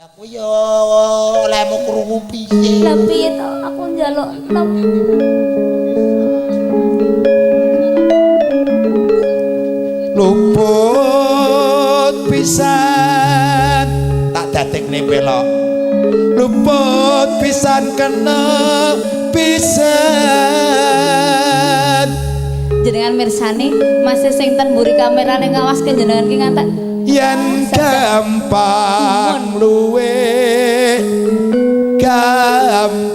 Aku yo olehmu krungu piye? Lah piye to? Aku njaluk enom. Luput pisan tak dadekne pelok. Luput pisan kena pisan. Jenengan mirsani masih sing ten mburi kamerane ngawaske jenengan ki ngantek. Yen gampang luwe gampang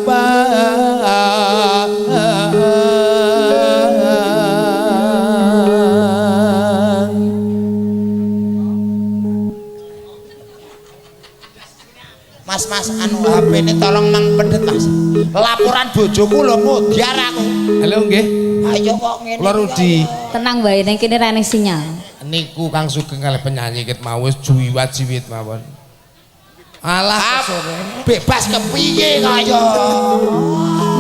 Mas anu HP ini tolong mang pendet Mas. Laporan bojoku lho mudhar aku. Halo nggih. Ayo kok ngene. Kula Rudi. Tenang wae ning kene ra enek sinyal. Niku Kang Sugeng kalih penyanyi ket mau wis juwiwat jiwit mawon. Alah sore. Bebas kepiye kaya.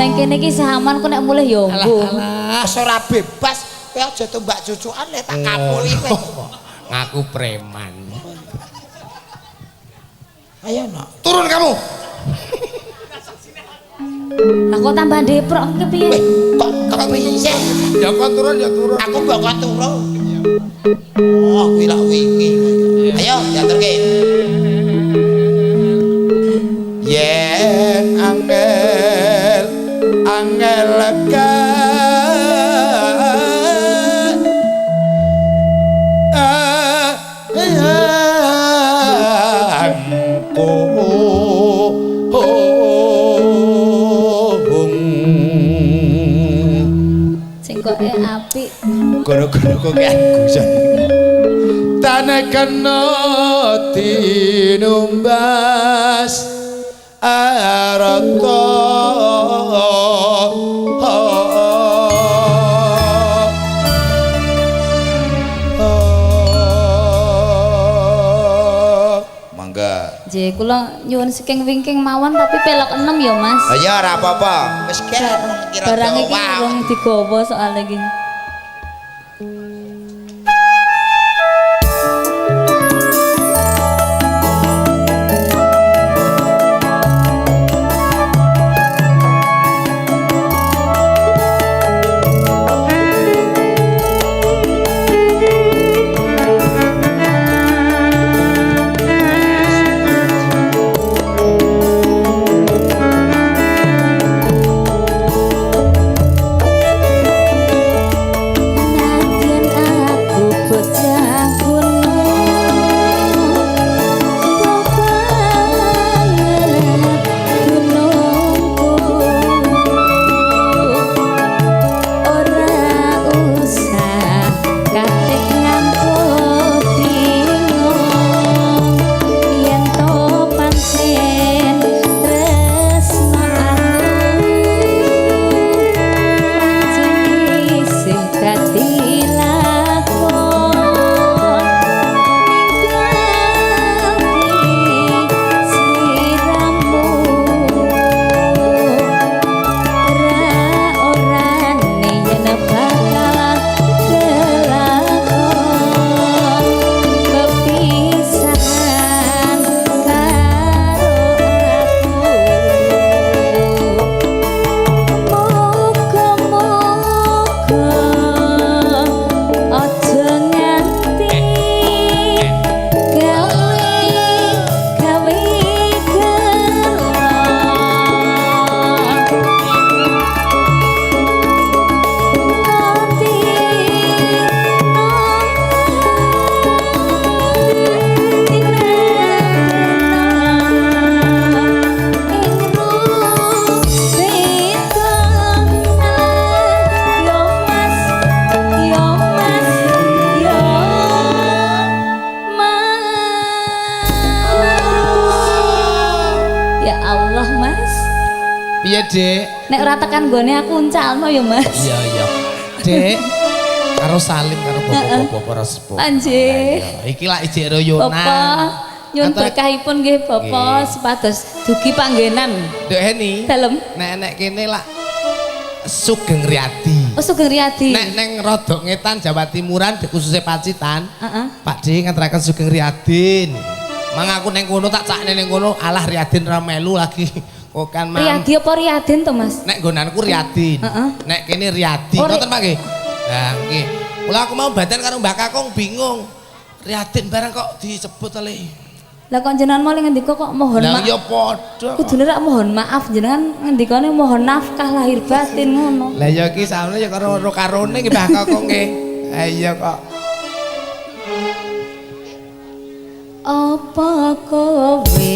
Neng kene iki sahaman kok nek mulih yo mbuh. Alah ora bebas kowe aja tumbak cucukan le tak kapuli kowe. Ngaku preman. Ayo nak. Turun kamu. Lah kok tambah deprok kepiye? Kok piye sih? Ya kok turun ya turun. Aku mbok kok turun. Oh, kuwi lak wingi. Ayo diaturke. Yen angel lega Sing kok apik. gara-gara kok aku tanah kena tinumbas arata mangga J kula nyuwun saking wingking mawon tapi pelok 6 ya Mas. ayo ora apa-apa wis kira Barang iki wong digawa soal iki. Piye, Dek? Nek ora tekan gone aku uncalno ya, Mas. Iya, iya. Dek, karo Salim karo bapak-bapak para sepuh. Panjih. Iki lak ijik royonan. Bapak, nyuwun berkahipun nggih Bapak supados dugi panggenan. Dek Heni. Dalem. Nek kene lak Sugeng Riyadi. Oh, Sugeng Riyadi. Nek neng Rodok Ngetan Jawa Timuran khususnya Pacitan. Heeh. Pak D ngaturaken Sugeng Riyadin. Mang aku ning kono tak cakne ning kono, alah Riyadin ra melu lagi. Kok kan Mang. Riyadi apa Riyadin to, Mas? Nek nggonanku Riyadin. Nek kene Riyadi. Ngoten Pak nggih. Lah nggih. Mula aku mau badan karo Mbak Kakung bingung. Riyadin barang kok disebut ale. Lah kok jenengan mau ngendika kok mohon maaf. Lah ya padha. Kudune rak mohon maaf jenengan ngendikane mohon nafkah lahir batin ngono. Lah ya iki sampe ya karo karone iki Mbah Kakung nggih. Ha iya kok. Apa kowe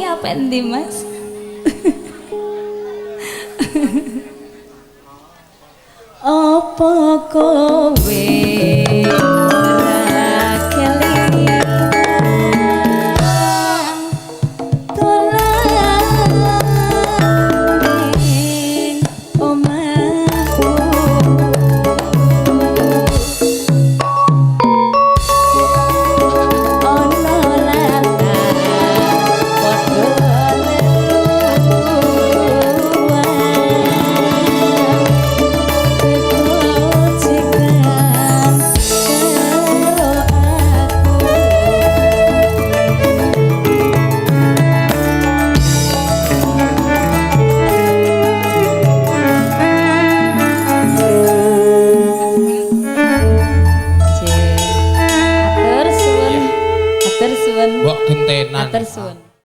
apa endi Mas? Apa kowe Mbok gentenan. Atur suwun.